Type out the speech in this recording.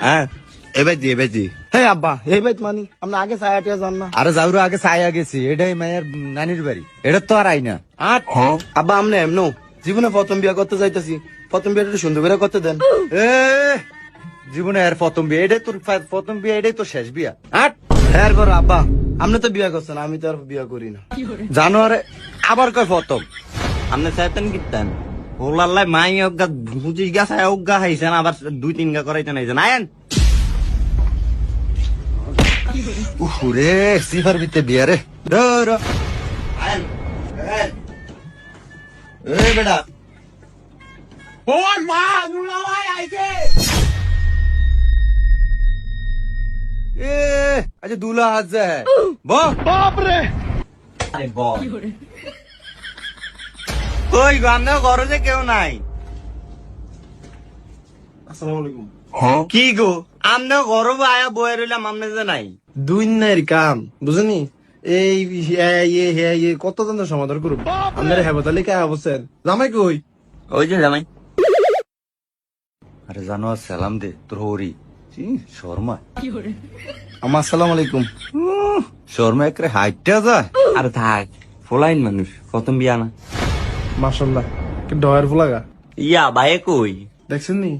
হ্যাঁ এবার দি হ্যাঁ আব্বা এই বাইত মানি আমরা আগে ছায়া টিয়া যান না। আরে যাওর আগে ছায়া গেছি, এটাই মায়ের নানির বাড়ি, এটা তো আর আইনা। আব্বা আমনে এমনো জীবনে প্রথম বিয়া করতে যাইতেছি, প্রথম বিয়াটা একটু সুন্দর করে করতে দেন। এ জীবনে আর প্রথম বিয়ে, এটাই তোর প্রথম বিয়ে, এটাই তোর শেষ বিয়া। হ্যাঁ করো আব্বা, আপনি তো বিয়া করছেন, আমি তো আর বিয়া করি না। জানুয়ারে আবার কয় প্রথম। আপনি চাইতেন কিতেন ওলাল্লাই মাই অজ্ঞা 25 গা ছায়া অজ্ঞা খাইছেন, আবার 2-3 গা করাইতেন আইছেন। আয়েন উহুরে সিফার ভিতরে বিয়া রে। আয়েন এই বেটা এ আচ্ছা দুলা হাত যায় বাহ বাপরে আরে বল কই গো আপনার ঘরে যে কেউ নাই? আসসালামু আলাইকুম। কি গো আপনার ঘর আয়া বয়ে রইলাম, আপনি যে নাই? দুই নাইর কাম বুঝনি, এই কত জনের সমাধান করুন আপনার হেবতালি কে অবস্থা জামাই কই? ওই যে জামাই। আরে জানোয়ার সালাম দে তোর হরি শর্মা। আমার আসসালামু আলাইকুম। শর্মা একরে হাইটটা যায়। আরে থাক, ফোলাইন মানুষ, প্রথম বিয়া না। মাশাআল্লাহ কি ডয়ার ফুলাগা ইয়া ভাই কই? দেখছেন নি